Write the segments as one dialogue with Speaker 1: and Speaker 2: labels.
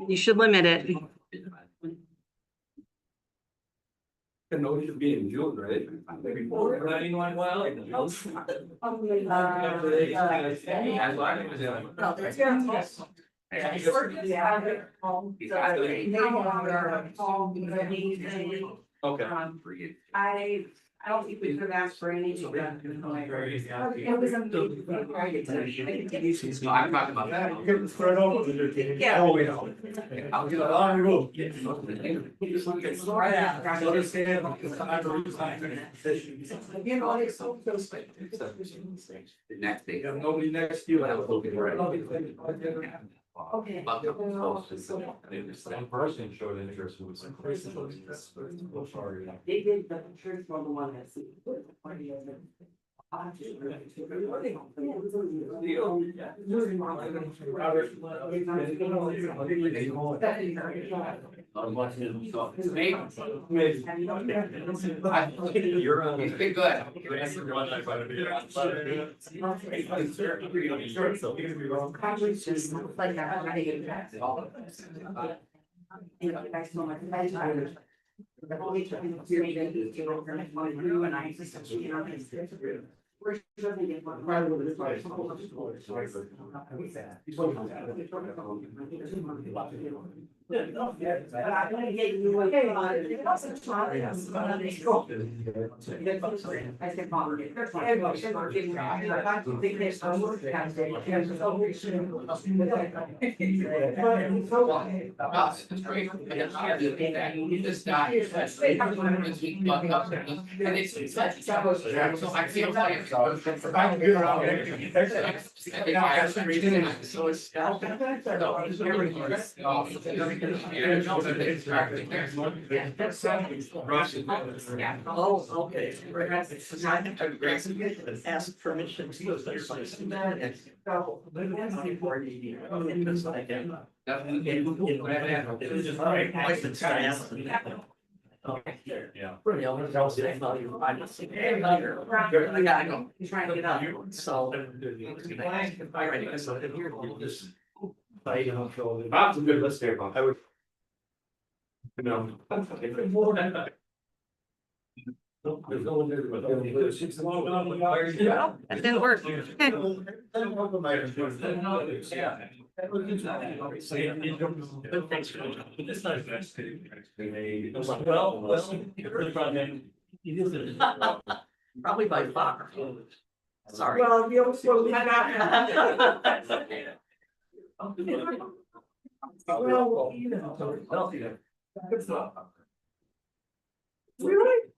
Speaker 1: You should limit it.
Speaker 2: The notice should be in June, right? Running one well. Okay.
Speaker 3: I don't think we could have asked for any. It was amazing.
Speaker 2: I'm talking about that.
Speaker 3: Yeah.
Speaker 2: Oh, we know. I'll get a long roof. The next day. Nobody next to you.
Speaker 3: Okay.
Speaker 2: One person showed interest who was.
Speaker 3: They did the church for the one that's.
Speaker 2: You're on. It's been good.
Speaker 3: Like that. You know, that's so much. The only time it's really good is to work on through and I just, you know, we're struggling to get one.
Speaker 2: So I feel like. So it's.
Speaker 3: Oh, okay.
Speaker 4: Ask permission to use their place.
Speaker 2: Yeah.
Speaker 4: Really, I was saying, well, you know, I just think, hey, I gotta go.
Speaker 3: He's trying to get out.
Speaker 4: So. Alright, so here, we'll just.
Speaker 2: Bob's a good listener, Bob. I would. No.
Speaker 1: That didn't work.
Speaker 4: But thanks for. It's not best. Probably by far. Sorry.
Speaker 3: Well, you also, we got. Well, you know. Really?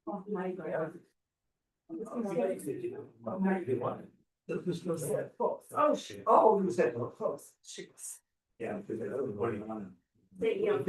Speaker 3: Oh, my God. Oh, shit. Oh, you said close. Shit.
Speaker 2: Yeah.
Speaker 3: They, you know,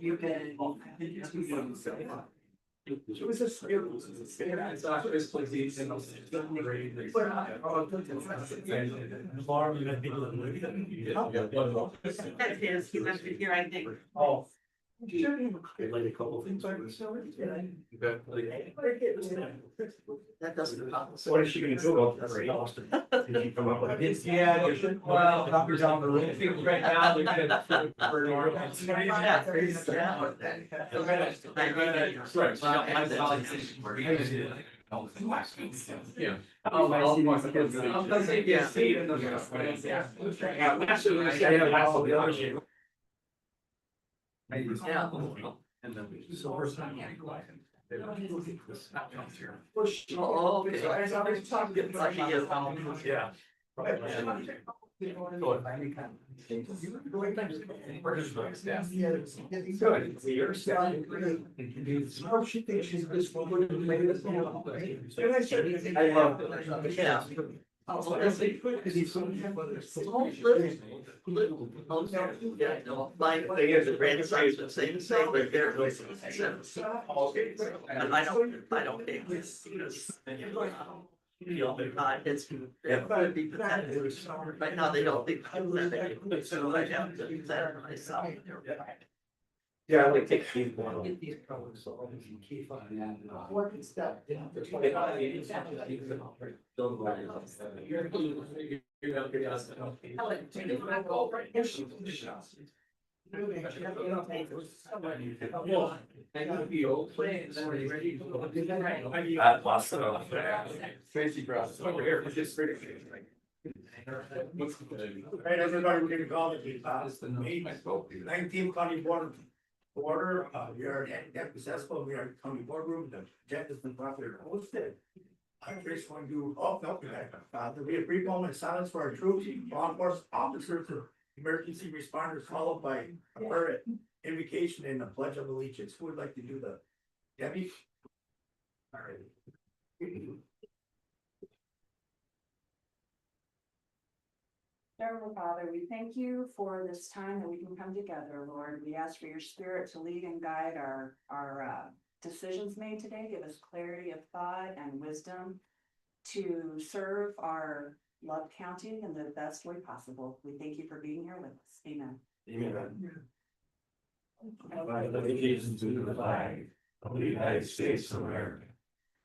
Speaker 3: You've been. It was just. That's his, he left it here, I think.
Speaker 2: Oh.
Speaker 4: Like a couple of things. That doesn't.
Speaker 2: What is she gonna do about that? Did you come up with it? Yeah, well, doctors on the roof, right now, they're gonna. Yeah. Oh, well,
Speaker 4: Yeah.
Speaker 2: And then we. So first time.
Speaker 4: Oh, okay. Like he is,
Speaker 2: Yeah. Good.
Speaker 3: Oh, she thinks she's this one.
Speaker 4: I love it. Yeah. Oh, yes, they could, because he's so. Little. Yeah, no, my thing is, the grandsons would say the same, but they're. And I don't think this, because. It's. Right now, they don't think. So I have to do that myself.
Speaker 2: Yeah, like take these one.
Speaker 4: Get these problems solved and keep on that.
Speaker 3: Working stuff.
Speaker 2: Tracy Brown. Over here, just pretty.
Speaker 5: Right, everybody, we're gonna call it 19th County Board of Order. We are at successful. We are in county boardroom. The agenda's been properly hosted. I just want to, there'll be a brief moment of silence for our troops, law enforcement officers, and emergency responders, followed by a prayer invocation and a pledge of allegiance. Who would like to do the, Debbie? All right.
Speaker 3: Heavenly Father, we thank you for this time that we can come together, Lord. We ask for your spirit to lead and guide our decisions made today. Give us clarity of thought and wisdom to serve our loved county in the best way possible. We thank you for being here with us. Amen.
Speaker 6: Allegiance to the flag of the United States of America,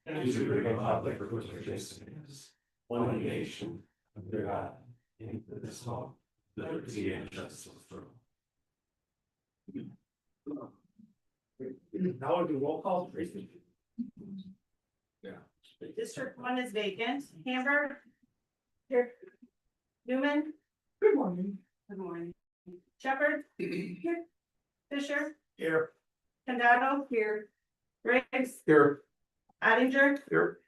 Speaker 6: and to the republic for which it stands, one nation, under God, indivisible, liberty and justice for all.
Speaker 5: Now we'll do roll call. Tracy.
Speaker 7: District 1 is vacant. Hamburg. Here. Newman.
Speaker 5: Good morning.
Speaker 3: Good morning.
Speaker 7: Shepherd. Here. Fisher.
Speaker 5: Here.
Speaker 7: Condado. Here. Briggs.
Speaker 2: Here.
Speaker 7: Ottinger.
Speaker 2: Here.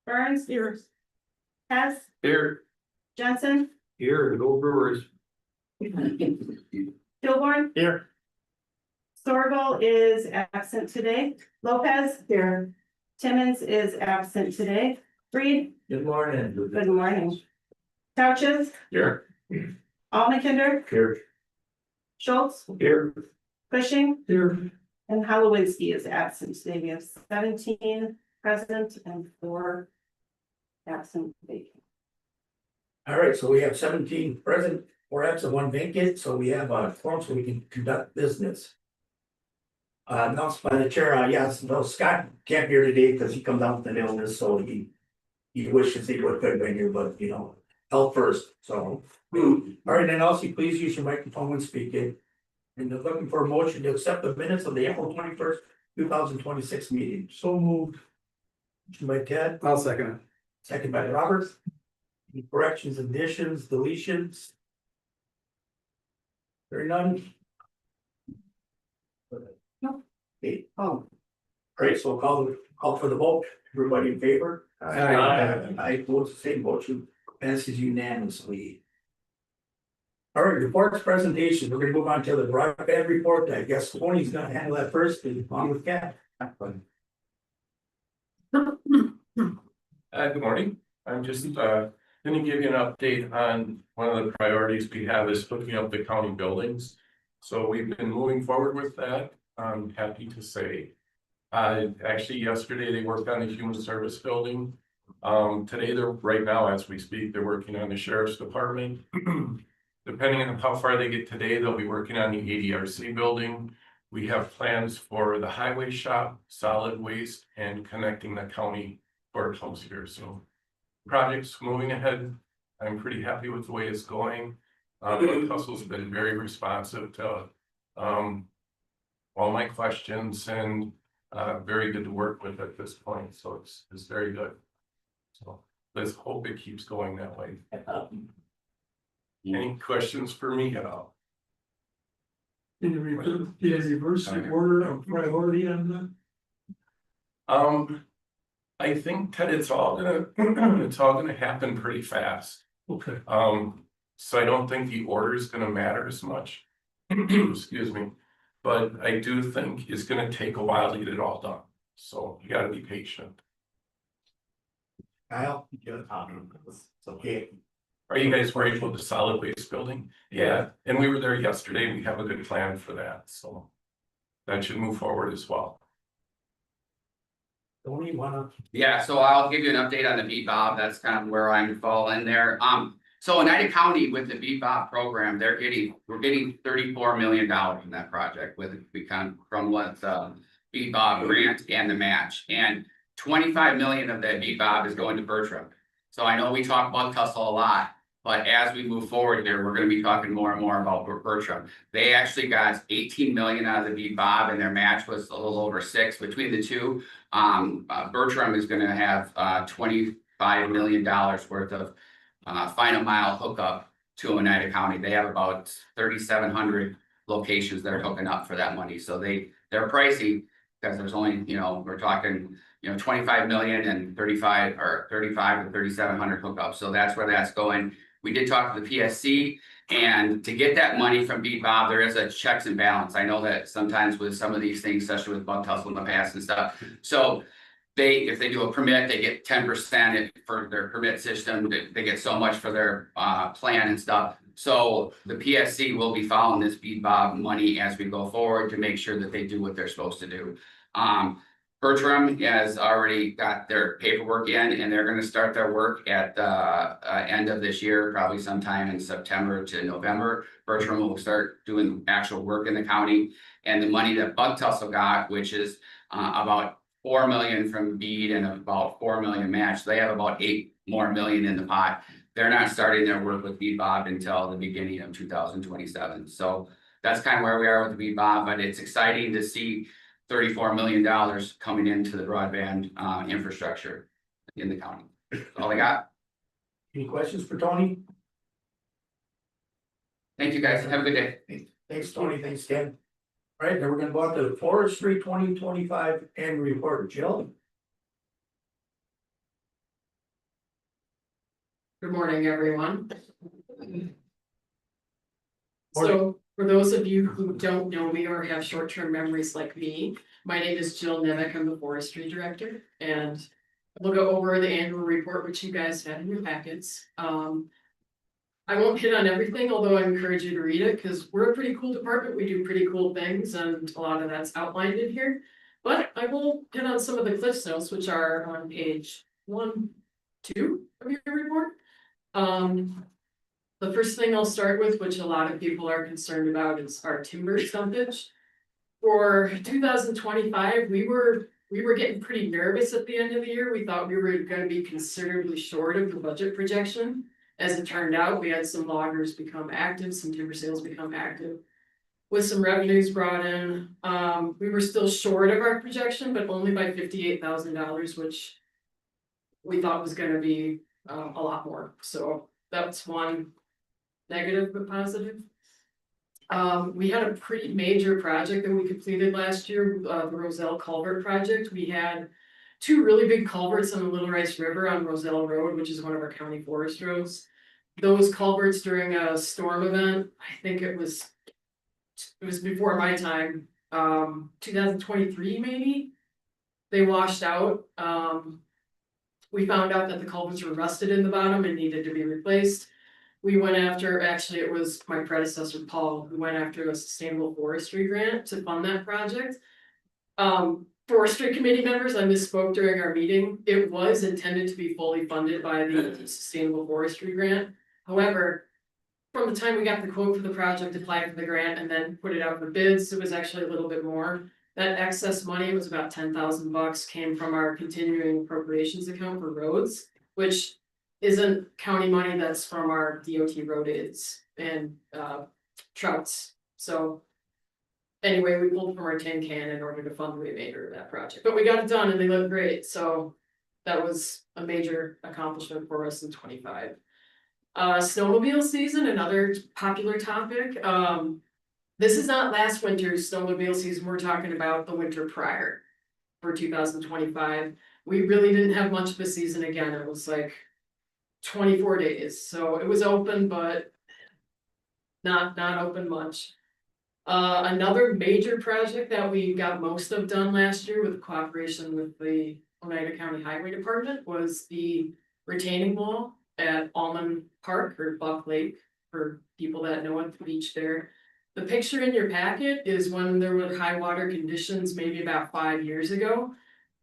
Speaker 7: Burns. Here. Hess.
Speaker 2: Here.
Speaker 7: Jensen.
Speaker 2: Here, go Brewers.
Speaker 7: Kilborn.
Speaker 5: Here.
Speaker 7: Sorgal is absent today. Lopez. Here. Timmons is absent today. Reed.
Speaker 2: Good morning.
Speaker 7: Good morning. Couches.
Speaker 2: Here.
Speaker 7: Almakinder.
Speaker 2: Here.
Speaker 7: Schultz.
Speaker 2: Here.
Speaker 7: Cushing.
Speaker 2: Here.
Speaker 7: And Halowinski is absent today. We have 17 present and 4 absent vacant.
Speaker 5: All right, so we have 17 present, 4 absent, 1 vacant, so we have a forum so we can conduct business. Announced by the chair, yes, no, Scott can't be here today because he comes down with an illness, so he wishes he would have been here, but you know, health first, so. All right, then also please use your microphone when speaking. And they're looking for a motion to accept the minutes of the April 21st, 2026 meeting. So moved. Motion by Ted,
Speaker 2: I'll second it.
Speaker 5: second by Robert. Any corrections, additions, deletions? There none? No. Okay, all right, so call for the vote. Everybody in favor? I vote the same, motion passes unanimously. All right, reports presentation. We're gonna move on to the broadband report. I guess Tony's gonna handle that first, and on with Kat.
Speaker 6: Good morning. I'm just gonna give you an update on one of the priorities we have is hooking up the county buildings. So we've been moving forward with that. I'm happy to say. Actually, yesterday they worked on the human service building. Today right now as we speak, they're working on the sheriff's department. Depending on how far they get today, they'll be working on the ADRC building. We have plans for the highway shop, solid waste, and connecting the county courthouse here. So project's moving ahead. I'm pretty happy with the way it's going. Hustle's been very responsive to all my questions and very good to work with at this point. So it's very good. So let's hope it keeps going that way. Any questions for me at all?
Speaker 8: In the reverse order of priority on that?
Speaker 6: I think that it's all gonna happen pretty fast.
Speaker 8: Okay.
Speaker 6: So I don't think the order is gonna matter as much. Excuse me. But I do think it's gonna take a while to get it all done. So you gotta be patient.
Speaker 5: Kyle? Okay,
Speaker 6: Are you guys worried about the solid waste building? Yeah, and we were there yesterday. We have a good plan for that, so. That should move forward as well.
Speaker 5: Tony, wanna?
Speaker 9: Yeah, so I'll give you an update on the Beat Bob, that's kind of where I'm falling there. So Oneida County with the Beat Bob program, we're getting $34 million in that project from what Beat Bob grant and the match. And 25 million of that Beat Bob is going to Bertram. So I know we talk about Tussle a lot, but as we move forward here, we're gonna be talking more and more about Bertram. They actually got 18 million out of the Beat Bob and their match was a little over 6 between the two. Bertram is gonna have $25 million worth of final mile hookup to Oneida County. They have about 3,700 locations that are hooking up for that money. So they're pricey because there's only, we're talking, 25 million and 35 to 3,700 hookups. So that's where that's going. We did talk to the PSC, and to get that money from Beat Bob, there is a checks and balance. I know that sometimes with some of these things, especially with Buck Tussle in the past and stuff. So if they do a permit, they get 10% for their permit system. They get so much for their plan and stuff. So the PSC will be following this Beat Bob money as we go forward to make sure that they do what they're supposed to do. Bertram has already got their paperwork in, and they're gonna start their work at the end of this year, probably sometime in September to November. Bertram will start doing actual work in the county, and the money that Buck Tussle got, which is about 4 million from BEAD and about 4 million match. They have about 8 more million in the pot. They're not starting their work with Beat Bob until the beginning of 2027. So that's kind of where we are with the Beat Bob, but it's exciting to see $34 million coming into the broadband infrastructure in the county. That's all I got.
Speaker 5: Any questions for Tony?
Speaker 9: Thank you, guys. Have a good day.
Speaker 5: Thanks, Tony. Thanks, Ken. All right, then we're gonna go out to the forestry 2025 annual report. Jill?
Speaker 10: Good morning, everyone.
Speaker 5: Morning.
Speaker 10: So for those of you who don't know me or have short-term memories like me, my name is Jill Nemick. I'm the forestry director, and we'll go over the annual report, which you guys had in your packets. I won't hit on everything, although I encourage you to read it because we're a pretty cool department. We do pretty cool things, and a lot of that's outlined in here. But I will hit on some of the cliff notes, which are on page 1, 2 of your report. The first thing I'll start with, which a lot of people are concerned about, is our timber stumpage. For 2025, we were getting pretty nervous at the end of the year. We thought we were going to be considerably short of the budget projection. As it turned out, we had some loggers become active, some timber sales become active. With some revenues brought in, we were still short of our projection, but only by $58,000, which we thought was going to be a lot more. So that's one negative but positive. We had a pretty major project that we completed last year, the Roselle Culvert project. We had 2 really big culverts on the Little Rice River on Roselle Road, which is one of our county forest roads. Those culverts during a storm event, I think it was before my time, 2023 maybe, they washed out. We found out that the culverts were rusted in the bottom and needed to be replaced. We went after, actually it was my predecessor, Paul, who went after a sustainable forestry grant to fund that project. Forestry committee members, I misspoke during our meeting. It was intended to be fully funded by the sustainable forestry grant. However, from the time we got the quote for the project, applied for the grant, and then put it out for bids, it was actually a little bit more. That excess money was about $10,000, came from our continuing appropriations account for roads, which isn't county money, that's from our DOT road aids and trouts. So anyway, we pulled from our tin can in order to fund the remainder of that project, but we got it done and they look great. So that was a major accomplishment for us in 25. Snowmobile season, another popular topic. This is not last winter's snowmobile season. We're talking about the winter prior for 2025. We really didn't have much of a season again. It was like 24 days. So it was open, but not open much. Another major project that we got most of done last year with cooperation with the Oneida County Highway Department was the retaining wall at Almond Park or Buck Lake, for people that know it, the beach there. The picture in your packet is when there were high water conditions, maybe about 5 years ago.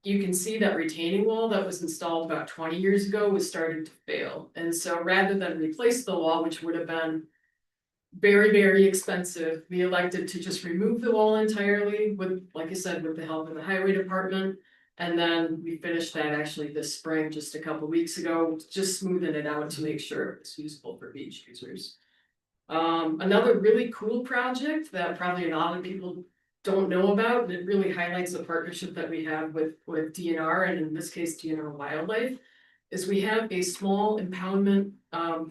Speaker 10: You can see that retaining wall that was installed about 20 years ago was starting to fail. And so rather than replace the wall, which would have been very, very expensive, we elected to just remove the wall entirely with, like I said, with the help of the highway department. And then we finished that actually this spring, just a couple weeks ago, just smoothing it out to make sure it's usable for beach users. Another really cool project that probably a lot of people don't know about, and it really highlights the partnership that we have with DNR, and in this case DNR Wildlife, is we have a small impoundment,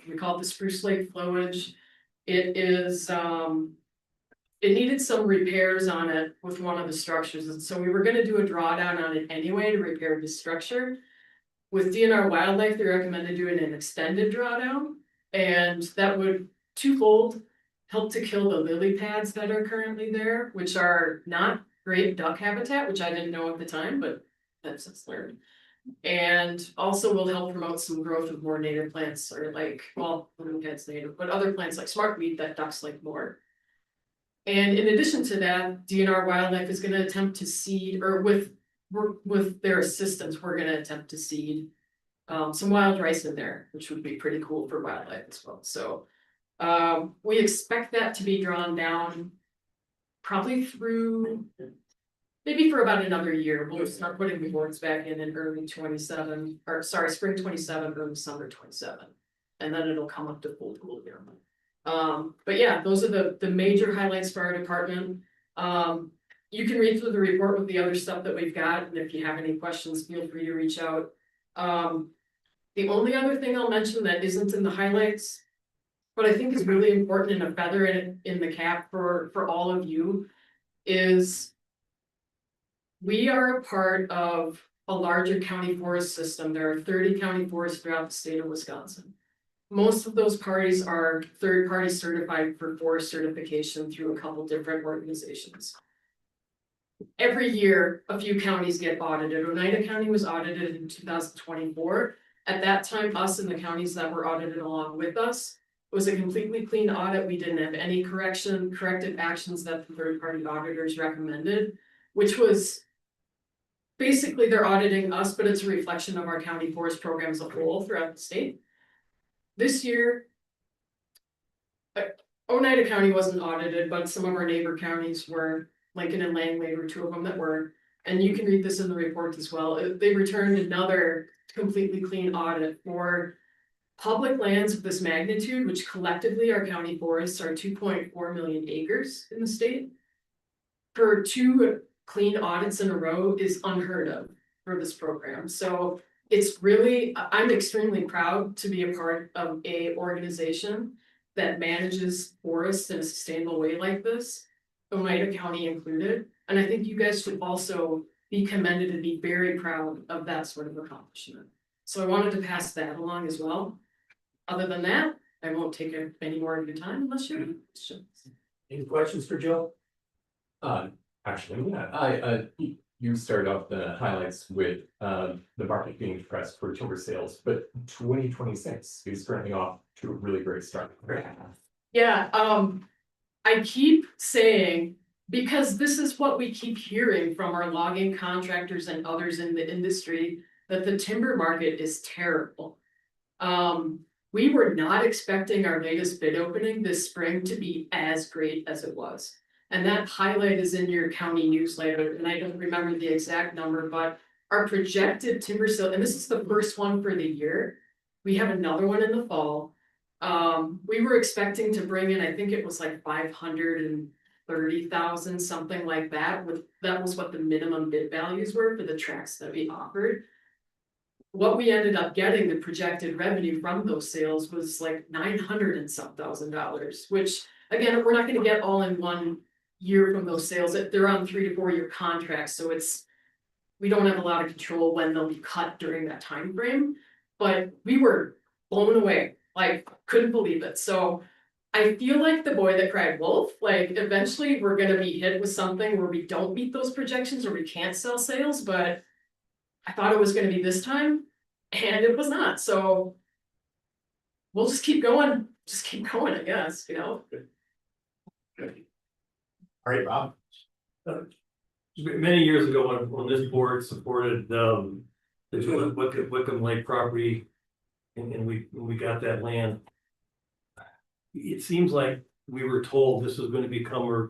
Speaker 10: we call it the Spruce Lake Flowage. It is, it needed some repairs on it with one of the structures, and so we were gonna do a drawdown on it anyway to repair the structure. With DNR Wildlife, they recommended doing an extended drawdown, and that would twofold help to kill the lily pads that are currently there, which are not great duck habitat, which I didn't know at the time, but that's since learned. And also will help promote some growth of more native plants, or like, well, lily pads native, but other plants like smartweed that ducks like more. And in addition to that, DNR Wildlife is gonna attempt to seed, or with their assistance, we're gonna attempt to seed some wild rice in there, which would be pretty cool for wildlife as well. So we expect that to be drawn down probably through, maybe for about another year. We'll start putting the boards back in early 27, or sorry, spring 27, early summer 27. And then it'll come up to full pool here. But yeah, those are the major highlights for our department. You can read through the report with the other stuff that we've got, and if you have any questions, feel free to reach out. The only other thing I'll mention that isn't in the highlights, but I think is really important and a feather in the cap for all of you, is we are a part of a larger county forest system. There are 30 county forests throughout the state of Wisconsin. Most of those parties are third-party certified for forest certification through a couple different organizations. Every year, a few counties get audited. Oneida County was audited in 2024. At that time, us and the counties that were audited along with us, it was a completely clean audit. We didn't have any corrective actions that the third-party auditors recommended, which was basically they're auditing us, but it's a reflection of our county forest program as a whole throughout the state. This year, Oneida County wasn't audited, but some of our neighbor counties were. Lincoln and Langley were two of them that were, and you can read this in the report as well. They returned another completely clean audit for public lands of this magnitude, which collectively our county forests are 2.4 million acres in the state. For two clean audits in a row is unheard of for this program. So it's really, I'm extremely proud to be a part of a organization that manages forests in a sustainable way like this, Oneida County included. And I think you guys should also be commended and be very proud of that sort of accomplishment. So I wanted to pass that along as well. Other than that, I won't take any more of your time unless you have any questions.
Speaker 5: Any questions for Joe?
Speaker 11: Actually, yeah, you started off the highlights with the market being depressed for timber sales, but 2026 is currently off to a really great start.
Speaker 10: Yeah, I keep saying, because this is what we keep hearing from our logging contractors and others in the industry, that the timber market is terrible. We were not expecting our latest bid opening this spring to be as great as it was. And that highlight is in your county newsletter, and I don't remember the exact number, but our projected timber sale, and this is the first one for the year. We have another one in the fall. We were expecting to bring in, I think it was like 530,000, something like that. That was what the minimum bid values were for the tracts that we offered. What we ended up getting, the projected revenue from those sales was like $900 and some thousand, which again, we're not going to get all in one year from those sales. They're on 3 to 4 year contracts, so we don't have a lot of control when they'll be cut during that time frame. But we were blown away, like couldn't believe it. So I feel like the boy that cried wolf, like eventually we're gonna be hit with something where we don't meet those projections or we can't sell sales, but. I thought it was gonna be this time and it was not, so. We'll just keep going, I guess, you know?
Speaker 5: All right, Bob.
Speaker 2: Many years ago, when this board supported, the Wickham Lake property. And we got that land. It seems like we were told this was gonna become a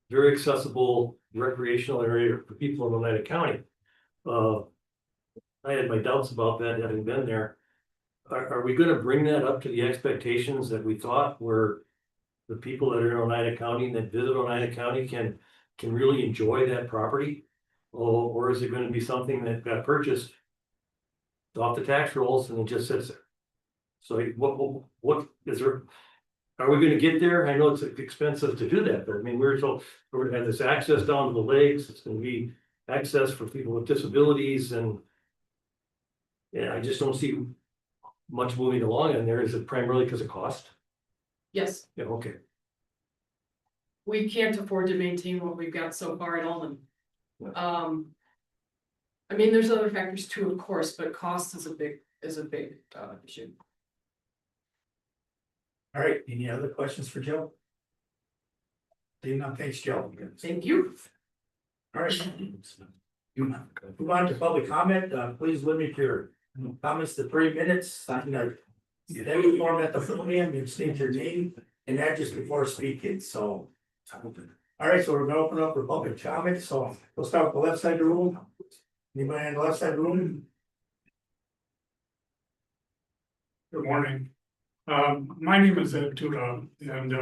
Speaker 2: very accessible recreational area for people in Oneida County. I had my doubts about that, having been there. Are we gonna bring that up to the expectations that we thought were the people that are in Oneida County, that visit Oneida County can really enjoy that property? Or is it gonna be something that got purchased off the tax rolls and it just sits there? So what is there? Are we gonna get there? I know it's expensive to do that, but I mean, we're told we're gonna have this access down to the lakes, it's gonna be access for people with disabilities and. Yeah, I just don't see much moving along in there. Is it primarily because of cost?
Speaker 10: Yes,
Speaker 2: Yeah, okay.
Speaker 10: we can't afford to maintain what we've got so far at Alden.
Speaker 2: Yeah.
Speaker 10: I mean, there's other factors too, of course, but cost is a big issue.
Speaker 5: All right, any other questions for Joe? Seeing none, thanks, Joe.
Speaker 10: Thank you.
Speaker 5: All right. Move on to public comment, please limit your comments to 3 minutes, sign the. Every form at the podium, you state your name and address before speaking, so. All right, so we're gonna open up for public comment, so we'll start with the left side of the room. Anybody on the left side of the room?
Speaker 8: Good morning. My name is Ed Tuda, and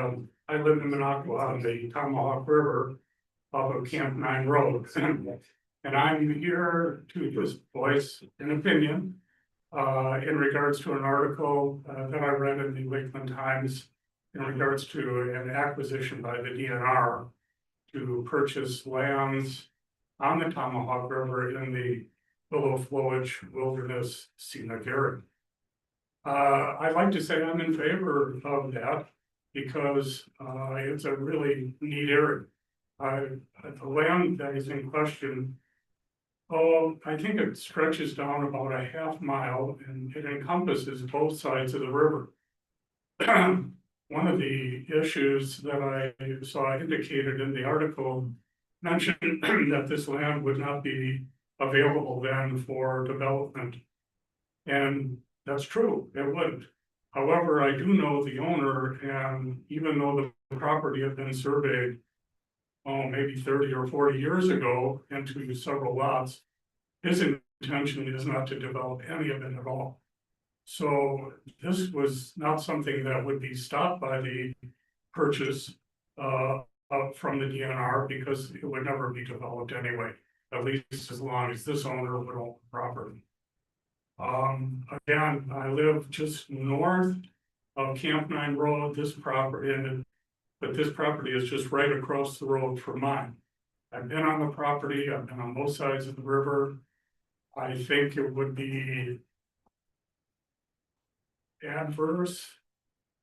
Speaker 8: I live in Minocqua on the Tomahawk River off of Camp 9 Road. And I'm here to just voice an opinion in regards to an article that I read in the Lakeland Times in regards to an acquisition by the DNR to purchase lands on the Tomahawk River in the Willow Flowage Wilderness Scenic Area. I'd like to say I'm in favor of that because it's a really neat area. The land that is in question, I think it stretches down about a half mile and it encompasses both sides of the river. One of the issues that I saw indicated in the article mentioned that this land would not be available then for development. And that's true, it wouldn't. However, I do know the owner, and even though the property had been surveyed, maybe 30 or 40 years ago into several lots, his intention is not to develop any of it at all. So this was not something that would be stopped by the purchase from the DNR because it would never be developed anyway, at least as long as this owner would own the property. Again, I live just north of Camp 9 Road, but this property is just right across the road from mine. I've been on the property, I've been on both sides of the river. I think it would be adverse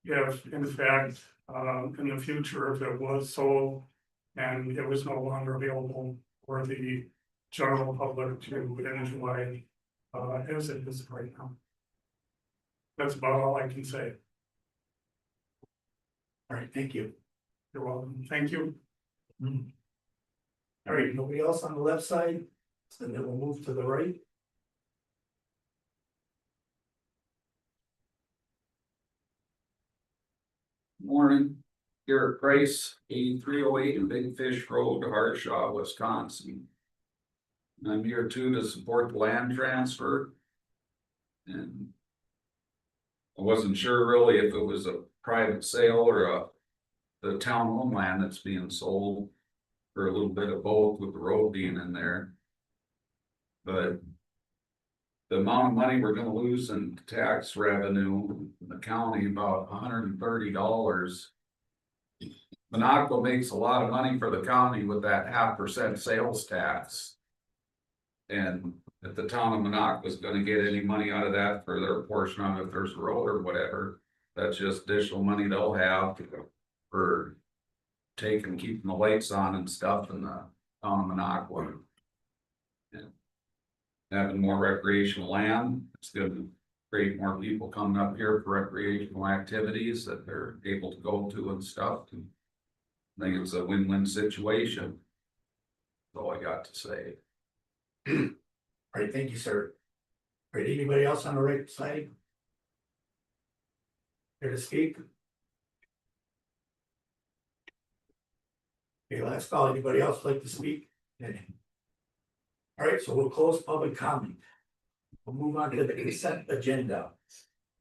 Speaker 8: if, in fact, in the future, if it was sold and it was no longer available for the general public to enjoy as it is right now. That's about all I can say.
Speaker 5: All right, thank you.
Speaker 8: You're welcome. Thank you.
Speaker 5: All right, nobody else on the left side? So then we'll move to the right.
Speaker 12: Morning, Garrett Price, 8308 Big Fish Road, Harshaw, Wisconsin. I'm here too to support the land transfer. And I wasn't sure really if it was a private sale or the town owned land that's being sold, or a little bit of both with the road being in there. But the amount of money we're gonna lose in tax revenue in the county, about $130. Minocqua makes a lot of money for the county with that 0.5% sales tax. And if the town of Minocqua is gonna get any money out of that for their portion of it, if there's a road or whatever, That's just additional money they'll have for keeping the lights on and stuff in the town of Minocqua. And having more recreational land, it's gonna create more people coming up here for recreational activities that they're able to go to and stuff. And I think it's a win-win situation. That's all I got to say.
Speaker 5: All right, thank you, sir. All right, anybody else on the right side? Here to speak? Okay, last call. Anybody else like to speak? All right, so we'll close public comment. We'll move on to the consent agenda.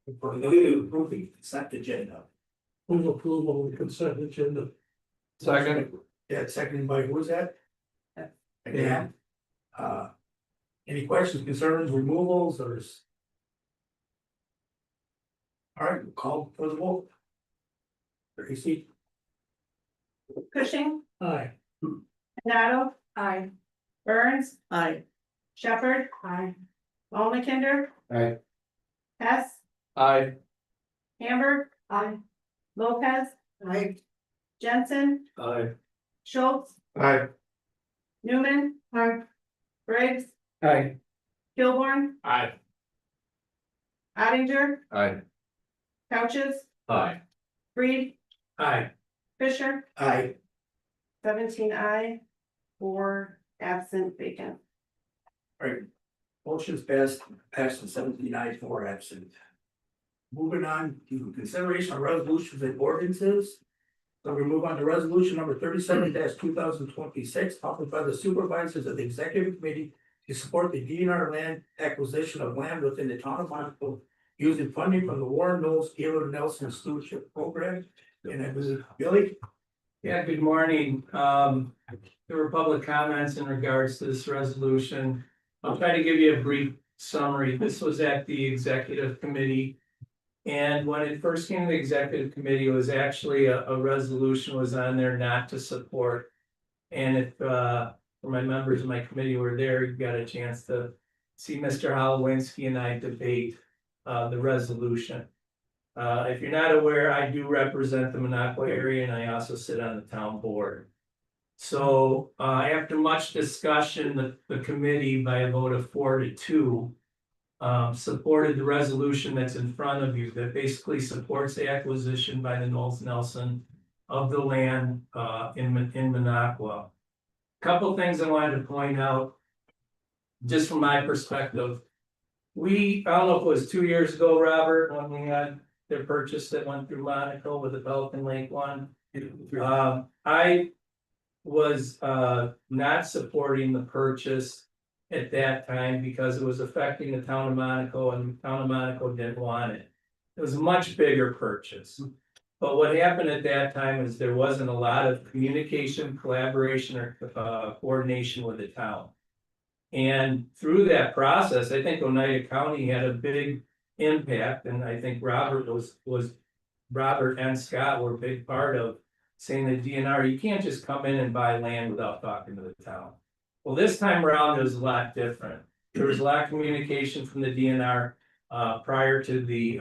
Speaker 5: Approving consent agenda. Move approval of the consent agenda.
Speaker 12: Second.
Speaker 5: Yeah, seconded by who was that? Again. Any questions, concerns, removals, or? All right, we'll call for the vote. Tracy?
Speaker 7: Cushing,
Speaker 5: Aye.
Speaker 7: Nato,
Speaker 3: Aye.
Speaker 7: Burns,
Speaker 3: Aye.
Speaker 7: Shepherd. Aye. Lomackinder.
Speaker 12: Aye.
Speaker 7: Hess,
Speaker 12: Aye.
Speaker 7: Hamburg. Aye. Lopez. Aye. Jensen,
Speaker 2: Aye.
Speaker 7: Schultz,
Speaker 12: Aye.
Speaker 7: Newman. Aye. Briggs,
Speaker 12: Aye.
Speaker 7: Kilborn,
Speaker 12: Aye.
Speaker 7: Ottinger,
Speaker 12: Aye.
Speaker 7: Couches,
Speaker 11: Aye.
Speaker 7: Reed,
Speaker 5: Aye.
Speaker 7: Fisher,
Speaker 5: Aye.
Speaker 7: 17 aye, 4 absent, vacant.
Speaker 5: All right, motion's passed with 17 ayes, 4 absent. Moving on to consideration of resolutions and ordinances. So we move on to resolution number 37-2026, offered by the supervisors of the executive committee to support the DNR land acquisition of land within the town of Montville using funding from the Warren Knowles Gaylord Nelson Stewardship Program. And I believe Billy.
Speaker 13: Yeah, good morning. There were public comments in regards to this resolution. I'll try to give you a brief summary. This was at the executive committee. And when it first came to the executive committee, it was actually a resolution was on there not to support. And if for my members of my committee were there, you got a chance to see Mr. Holowinski and I debate the resolution. If you're not aware, I do represent the Minocqua area and I also sit on the town board. So after much discussion, the committee by a vote of 4-2 supported the resolution that's in front of you that basically supports the acquisition by the Knowles Nelson of the land in Minocqua. Couple things I wanted to point out, just from my perspective. I don't know if it was 2 years ago, Robert, when we had the purchase that went through Monaco with the Pelican Lake one. I was not supporting the purchase at that time because it was affecting the town of Monaco and the town of Monaco didn't want it. It was a much bigger purchase. But what happened at that time is there wasn't a lot of communication, collaboration, or coordination with the town. And through that process, I think Oneida County had a big impact, and I think Robert and Scott were a big part of saying that DNR, you can't just come in and buy land without talking to the town. Well, this time around, it was a lot different. There was a lot of communication from the DNR prior to the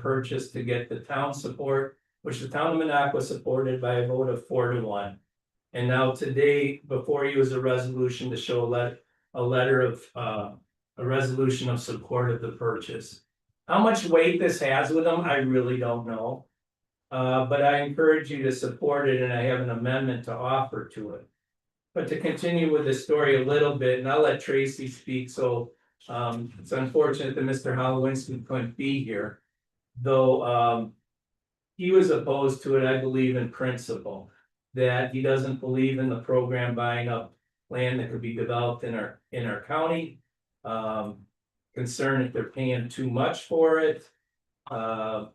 Speaker 13: purchase to get the town support, which the town of Minocqua supported by a vote of 4-1. And now today, before you is a resolution to show a letter of a resolution of support of the purchase. How much weight this has with them, I really don't know. But I encourage you to support it, and I have an amendment to offer to it. But to continue with the story a little bit, and I'll let Tracy speak, so it's unfortunate that Mr. Holowinski couldn't be here. Though he was opposed to it, I believe in principle, that he doesn't believe in the program buying up land that could be developed in our county. Concerned if they're paying too much for it. And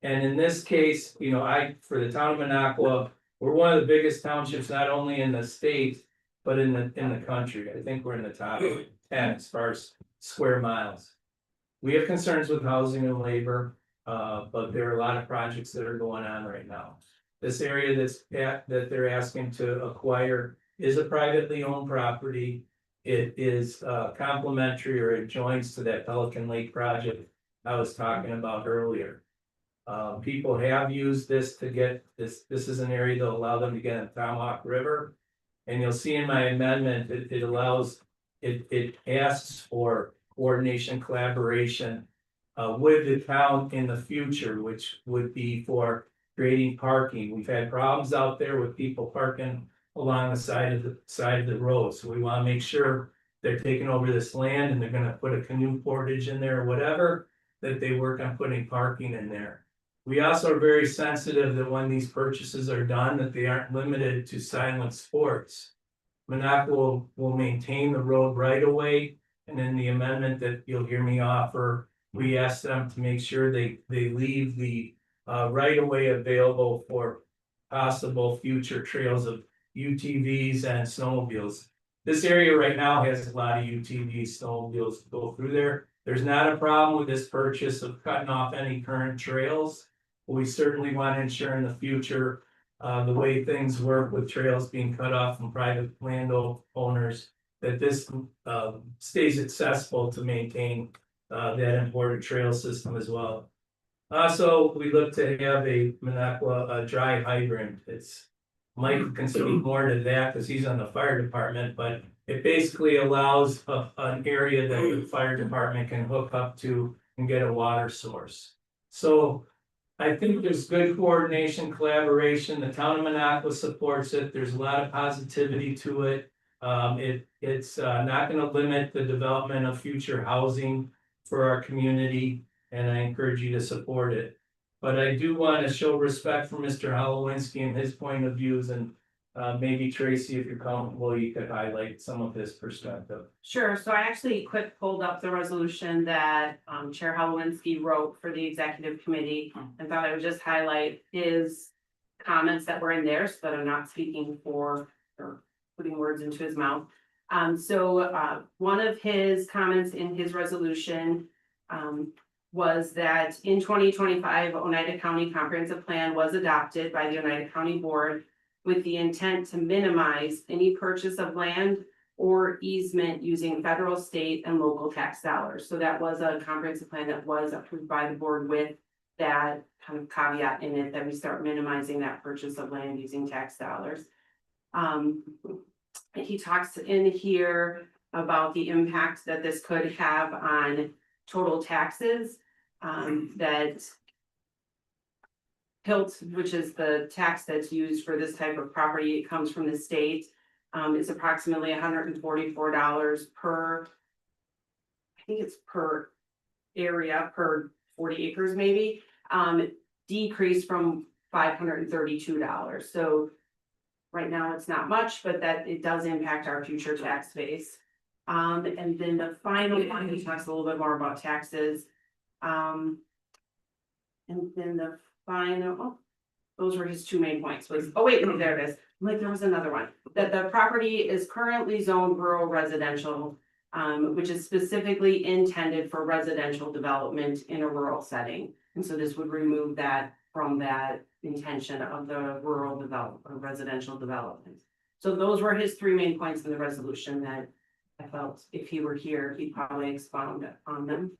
Speaker 13: in this case, for the town of Minocqua, we're one of the biggest townships, not only in the state, but in the country. I think we're in the top 10 as far as square miles. We have concerns with housing and labor, but there are a lot of projects that are going on right now. This area that they're asking to acquire is a privately owned property. It is complementary or it joins to that Pelican Lake project I was talking about earlier. People have used this to get this is an area to allow them to get in Tomahawk River. And you'll see in my amendment, it allows, it asks for coordination, collaboration. With the town in the future, which would be for creating parking. We've had problems out there with people parking along the side of the road, so we wanna make sure. They're taking over this land and they're gonna put a canoe portage in there or whatever, that they work on putting parking in there. We also are very sensitive that when these purchases are done, that they aren't limited to silent sports. Monaco will maintain the road right away, and then the amendment that you'll hear me offer. We ask them to make sure they leave the right of way available for possible future trails of UTVs and snowmobiles. This area right now has a lot of UTVs, snowmobiles go through there. There's not a problem with this purchase of cutting off any current trails. We certainly want to ensure in the future, the way things work with trails being cut off from private landowners, that this stays accessible to maintain that important trail system as well. Also, we look to have a Minocqua dry hydrant. It's Mike can speak more to that because he's on the fire department, but it basically allows an area that the fire department can hook up to and get a water source. So I think there's good coordination, collaboration. The town of Minocqua supports it. There's a lot of positivity to it. It's not going to limit the development of future housing for our community, and I encourage you to support it. But I do want to show respect for Mr. Holowinski and his point of views, and maybe Tracy, if you're comfortable, you could highlight some of his perspective.
Speaker 7: Sure, so I actually pulled up the resolution that Chair Holowinski wrote for the executive committee, and thought I would just highlight his comments that were in there, so that I'm not speaking for or putting words into his mouth. One of his comments in his resolution was that in 2025, Oneida County Comprehensive Plan was adopted by the Oneida County Board with the intent to minimize any purchase of land or easement using federal, state, and local tax dollars. So that was a comprehensive plan that was approved by the board with that kind of caveat in it, that we start minimizing that purchase of land using tax dollars. He talks in here about the impact that this could have on total taxes. That PILT, which is the tax that's used for this type of property, it comes from the state, is approximately $144 per, I think it's per area, per 40 acres maybe, decreased from $532. So right now it's not much, but that it does impact our future tax base. And then the final one, he talks a little bit more about taxes. And then the final, those were his two main points was, oh wait, no, there it is. Like there was another one, that the property is currently zoned rural residential, which is specifically intended for residential development in a rural setting. And so this would remove that from that intention of the rural residential development. So those were his three main points in the resolution that I felt if he were here, he'd probably expound on them.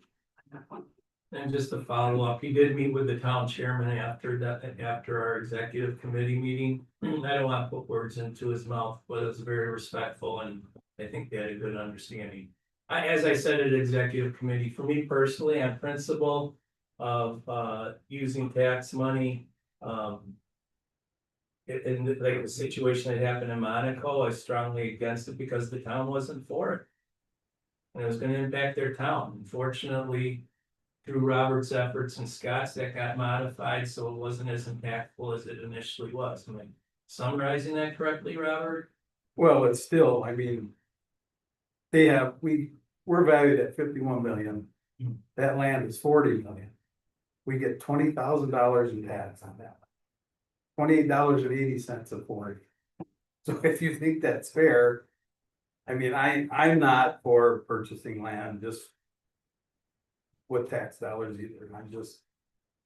Speaker 13: And just to follow up, he did meet with the town chairman after our executive committee meeting. I don't want to put words into his mouth, but it was very respectful, and I think they had a good understanding. As I said at executive committee, for me personally, on principle of using tax money, in like the situation that happened in Monaco, I strongly against it because the town wasn't for it. And it was going to impact their town. Unfortunately, through Robert's efforts and Scott's, that got modified, so it wasn't as impactful as it initially was. Am I summarizing that correctly, Robert?
Speaker 14: Well, it's still, I mean, we're valued at 51 million. That land is 40 million. We get $20,000 in tax on that. $28.80 a 40. So if you think that's fair, I mean, I'm not for purchasing land just with tax dollars either. I'm just.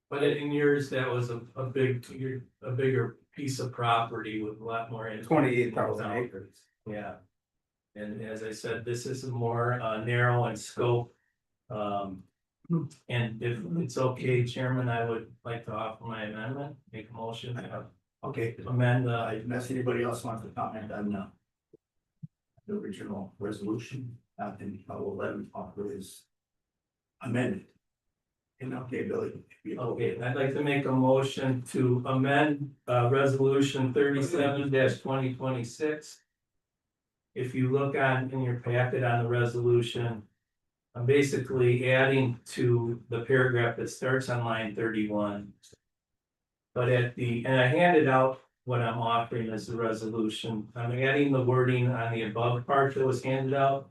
Speaker 13: But in yours, that was a bigger piece of property with a lot more.
Speaker 14: 28,000 acres.
Speaker 13: Yeah. And as I said, this is more narrow in scope. And if it's okay, Chairman, I would like to offer my amendment, make a motion to
Speaker 5: Okay,
Speaker 13: amend
Speaker 5: unless anybody else wants to comment on the original resolution, then I will let him offer his amendment. And okay, Billy. if you-
Speaker 13: Okay, I'd like to make a motion to amend resolution 37 2026. If you look on in your packet on the resolution, I'm basically adding to the paragraph that starts on line 31. But and I handed out what I'm offering as the resolution. I'm adding the wording on the above part that was handed out,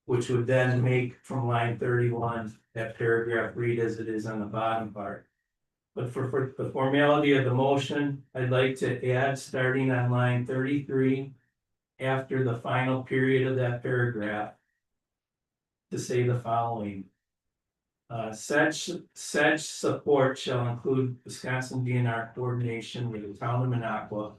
Speaker 13: which would then make from line 31, that paragraph read as it is on the bottom part. But for the formality of the motion, I'd like to add, starting on line 33, after the final period of that paragraph, to say the following. Such support shall include Wisconsin DNR coordination with the town of Minocqua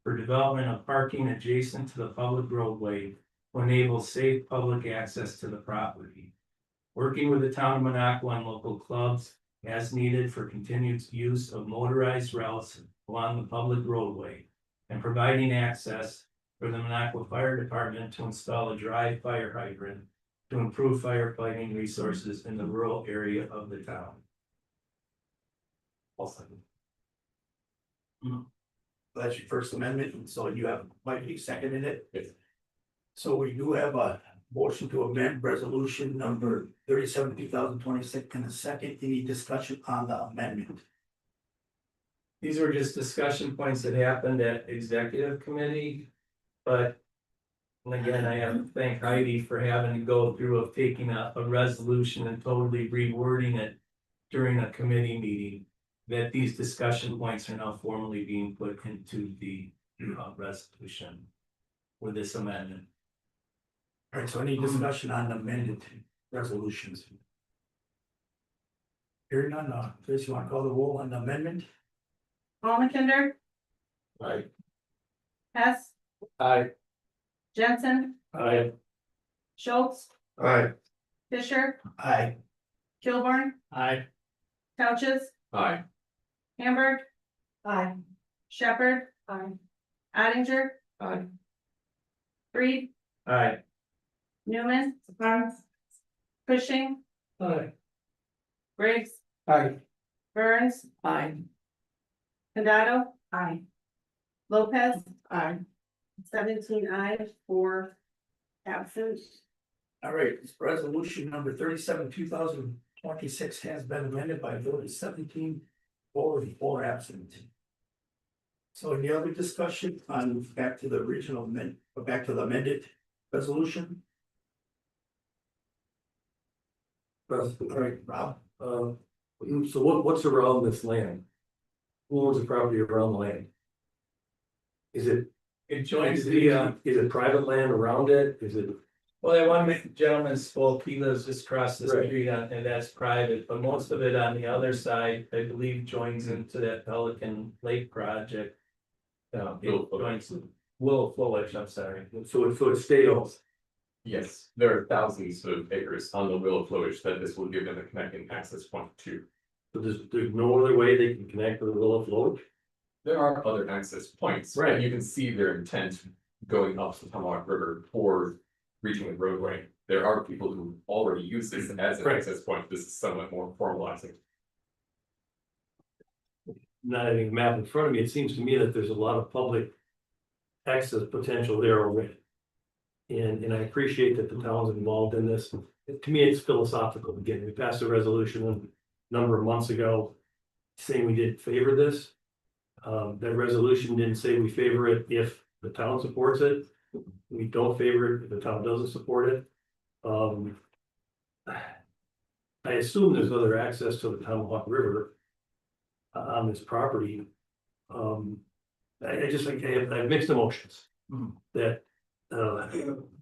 Speaker 13: for development of parking adjacent to the public roadway to enable safe public access to the property. Working with the town of Minocqua and local clubs as needed for continued use of motorized routes along the public roadway and providing access for the Minocqua Fire Department to install a dry fire hydrant to improve firefighting resources in the rural area of the town.
Speaker 5: That's your first amendment, and so you have, Mike, you seconded it?
Speaker 11: Yes.
Speaker 5: So we do have a motion to amend resolution number 37, 2026 in a second. Any discussion on the amendment?
Speaker 13: These were just discussion points that happened at executive committee, but. And again, I have to thank Heidi for having to go through of taking a resolution and totally rewording it during a committee meeting. That these discussion points are now formally being put into the resolution with this amendment.
Speaker 5: All right, so any discussion on amended resolutions? Hearing none, Chris, you want to call the roll on the amendment?
Speaker 7: Paul McKinder,
Speaker 2: Aye.
Speaker 7: Hess,
Speaker 2: Aye.
Speaker 7: Jensen,
Speaker 2: Aye.
Speaker 7: Schultz,
Speaker 2: Aye.
Speaker 7: Fisher,
Speaker 5: Aye.
Speaker 7: Kilborn,
Speaker 2: Aye.
Speaker 7: Couches,
Speaker 11: Aye.
Speaker 7: Hamburg. Aye. Shepherd. Aye. Ottinger.
Speaker 11: Aye.
Speaker 7: Reed,
Speaker 13: Aye.
Speaker 7: Newman. Aye. Cushing,
Speaker 13: Aye.
Speaker 7: Briggs,
Speaker 13: Aye.
Speaker 7: Burns. Aye. Condado. Aye. Lopez. Aye. 17 ayes, 4 absent.
Speaker 5: All right, resolution number 37, 2026 has been amended by a vote of 17 for and 4 absent. So any other discussion on back to the original amendment, or back to the amended resolution? All right, Rob.
Speaker 2: So what's around this land? Who owns the property around the land? Is it?
Speaker 13: It joins
Speaker 2: Is
Speaker 13: the
Speaker 2: it private land around it? Is it?
Speaker 13: well, that one gentleman spoke, he lives just across the
Speaker 2: Right.
Speaker 13: street and that's private, but most of it on the other side, I believe, joins into that Pelican Lake project. It joins Willow Flowage, I'm sorry.
Speaker 2: So it's state owned.
Speaker 11: Yes, there are thousands of acres on the Willow Flowage that this will give them a connecting access point to.
Speaker 2: So there's no other way they can connect with the Willow Flowage?
Speaker 11: There are other access points,
Speaker 2: Right.
Speaker 11: and you can see their intent going up the Tomahawk River toward reaching the roadway. There are people who already use this as an
Speaker 2: Right.
Speaker 11: access point. This is somewhat more formalizing.
Speaker 2: Not having a map in front of me, it seems to me that there's a lot of public access potential there already. And I appreciate that the town's involved in this. To me, it's philosophical. Again, we passed a resolution a number of months ago saying we did favor this. That resolution didn't say we favor it if the town supports it. We don't favor it if the town doesn't support it. I assume there's other access to the Tomahawk River on this property. I just like, I have mixed emotions. That,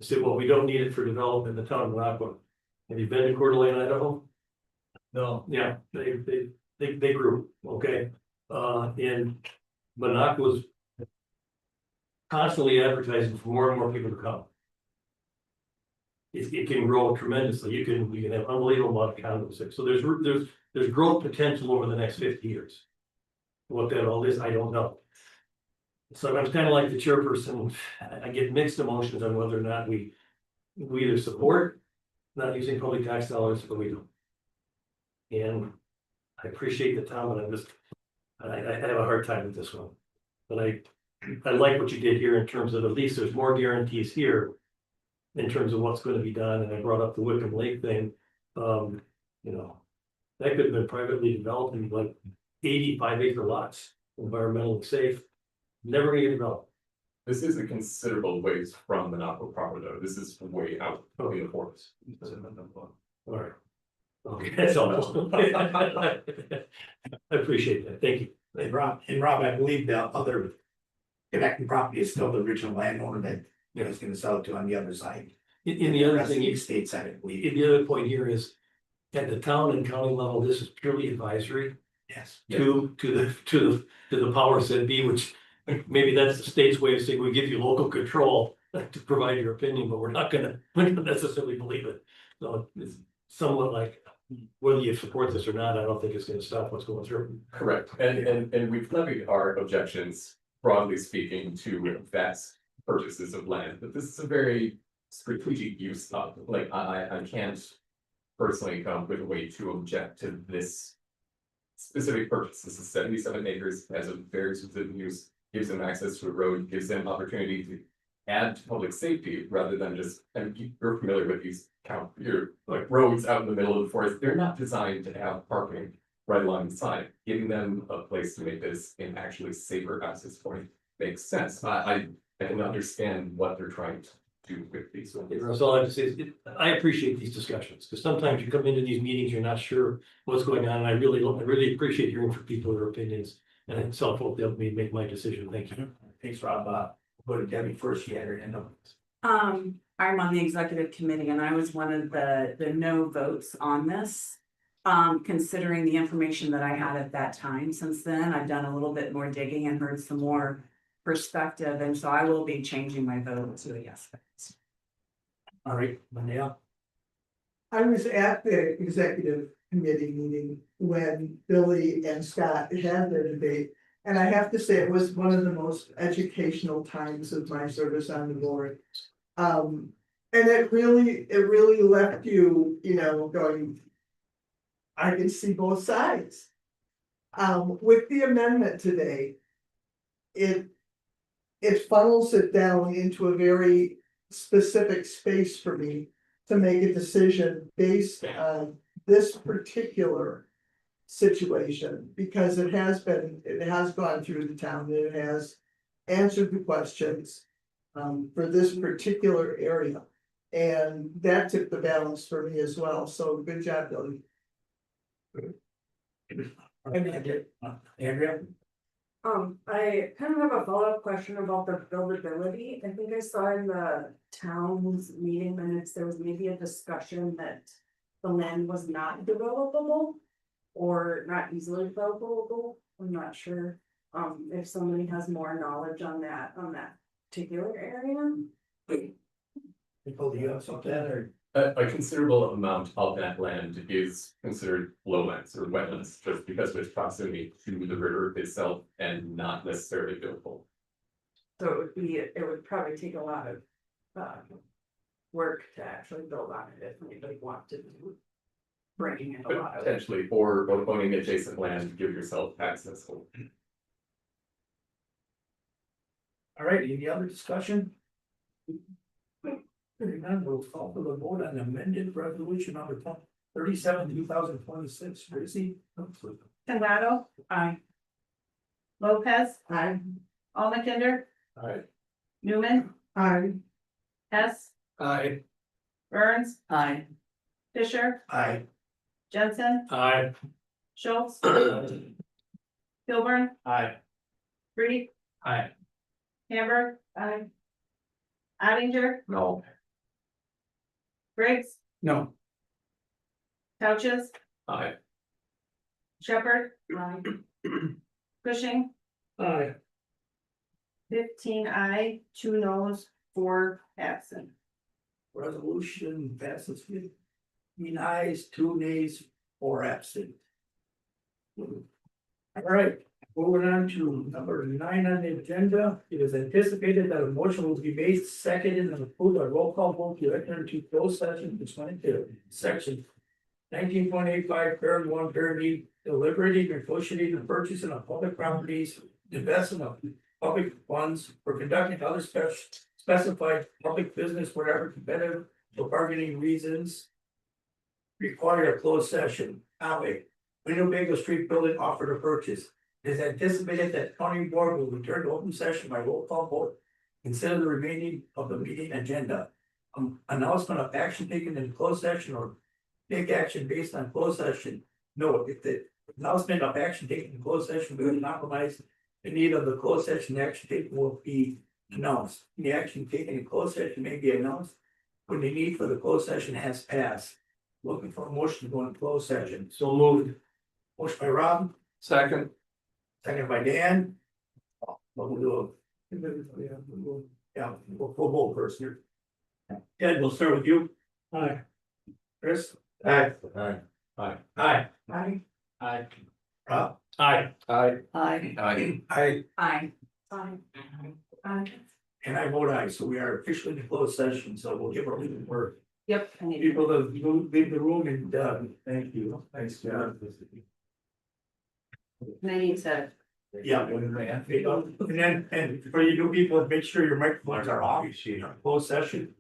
Speaker 2: say, well, we don't need it for development in the town of Minocqua. Have you been to Coeur d'Alene, Idaho? No, yeah, they grew, okay? And Minocqua's constantly advertising for more and more people to come. it can grow tremendously. You can have unbelievable amount of condos there. So there's growth potential over the next 50 years. What that all is, I don't know. So I'm kind of like the chairperson, I get mixed emotions on whether or not we either support not using public tax dollars or we don't. And I appreciate the time, but I have a hard time with this one. But I like what you did here in terms of at least there's more guarantees here in terms of what's going to be done, and I brought up the Wickham Lake thing. You know, that could have been privately developed in like 85-acre lots, environmentally safe, never gonna get developed.
Speaker 11: This is a considerable ways from Monaco proper though. This is way out of the forest.
Speaker 2: All right. Okay, that's all. I appreciate that, thank you.
Speaker 5: And Rob, I believe the other connecting property is still the original landowner that, you know, is gonna sell it to on the other side.
Speaker 2: In the other
Speaker 5: rest of
Speaker 2: thing,
Speaker 5: the estates, I believe.
Speaker 2: the other point here is, at the town and county level, this is purely advisory
Speaker 5: Yes.
Speaker 2: to the powers that be, which maybe that's the state's way of saying, we give you local control to provide your opinion, but we're not gonna necessarily believe it. So it's somewhat like, whether you support this or not, I don't think it's gonna stop what's going through.
Speaker 11: Correct, and we've levied our objections, broadly speaking, to vast purchases of land, but this is a very strategic use of, like, I can't personally come up with a way to object to this specific purchase. This is 77 acres, has a very specific use, gives them access to a road, gives them opportunity to add to public safety rather than just, and you're familiar with these your like roads out in the middle of the forest. They're not designed to have parking right along the side. Giving them a place to make this an actually safer access point makes sense. I can understand what they're trying to do with these.
Speaker 2: That's all I have to say is, I appreciate these discussions, because sometimes you come into these meetings, you're not sure what's going on, and I really appreciate hearing from people, their opinions. And it's helpful to help me make my decision, thank you.
Speaker 5: Thanks, Rob. Go to Debbie first, she had her hand up.
Speaker 3: I'm on the executive committee and I was one of the no votes on this. Considering the information that I had at that time. Since then, I've done a little bit more digging and heard some more perspective, and so I will be changing my vote to a yes.
Speaker 5: All right, Manel.
Speaker 15: I was at the executive committee meeting when Billy and Scott had their debate. And I have to say, it was one of the most educational times of my service on the board. And it really left you, you know, going, I can see both sides. With the amendment today, it funnels it down into a very specific space for me to make a decision based on this particular situation, because it has gone through the town and it has answered the questions for this particular area. And that took the balance for me as well. So good job, Billy.
Speaker 5: Andrea?
Speaker 16: I kind of have a follow-up question about the buildability. I think I saw in the town's meeting minutes, there was maybe a discussion that the land was not developable or not easily developable. I'm not sure, if somebody has more knowledge on that particular area.
Speaker 5: People, do you have something or?
Speaker 11: A considerable amount of that land is considered lowlands or wetlands, just because of its proximity to the river itself and not necessarily buildable.
Speaker 16: So it would probably take a lot of work to actually build on it if anybody wanted to bring in a lot of it.
Speaker 11: Potentially, or owning adjacent land to give yourself access.
Speaker 5: All right, any other discussion? Hearing none, we'll call for the vote on amended resolution number 37, 2026. Tracy?
Speaker 7: Tomato, aye. Lopez,
Speaker 15: Aye.
Speaker 7: Almakinder,
Speaker 11: Alright.
Speaker 7: Newman,
Speaker 15: Aye.
Speaker 7: Hess,
Speaker 14: Aye.
Speaker 7: Burns,
Speaker 3: Aye.
Speaker 7: Fisher,
Speaker 5: Aye.
Speaker 7: Jensen,
Speaker 2: Aye.
Speaker 7: Schultz, Kilburn,
Speaker 5: Aye.
Speaker 7: Reed,
Speaker 2: Aye.
Speaker 7: Hamburg, aye. Ottinger,
Speaker 11: No.
Speaker 7: Briggs,
Speaker 14: No.
Speaker 7: Couches,
Speaker 11: Aye.
Speaker 7: Shepherd, aye. Cushing,
Speaker 5: Aye.
Speaker 7: 15 aye, 2 noes, 4 absent.
Speaker 5: Resolution passes 15 ayes, 2 nays, 4 absent. All right, moving on to number 9 on the agenda. It is anticipated that a motion will be made, seconded, and approved by roll call vote to enter into closed session pursuant to section 19.85, parent 1, parent E, deliberating, negotiating, and purchasing of public properties, investment of public funds for conducting other specified public business, whatever competitive or bargaining reasons require a closed session. Alley, Winnebago Street building offer to purchase. It is anticipated that county board will return to open session by roll call vote. Consider the remaining of the meeting agenda. Announcement of action taken in closed session or take action based on closed session. No, if the announcement of action taken in closed session will compromise the need of the closed session action taken will be announced. The action taken in closed session may be announced when the need for the closed session has passed. Looking for a motion to go in closed session.
Speaker 2: So moved.
Speaker 5: Motion by Rob,
Speaker 12: Second.
Speaker 5: second by Dan. We'll do a. Yeah, we'll vote first here. Ed, we'll start with you. Hi. Chris.
Speaker 12: Aye.
Speaker 11: Aye.
Speaker 5: Aye.
Speaker 15: I,
Speaker 11: Aye.
Speaker 5: Rob.
Speaker 2: Aye.
Speaker 14: Aye.
Speaker 3: Aye.
Speaker 12: Aye.
Speaker 14: I,
Speaker 3: Aye.
Speaker 16: Aye.
Speaker 5: And I vote aye, so we are officially in closed session, so we'll give our leaving word.
Speaker 7: Yep. I need-
Speaker 5: People that leave the room and thank you. Thanks, John.
Speaker 7: And I need to,
Speaker 5: Yeah. And then, and for you new people, make sure your microphones are off, closed session.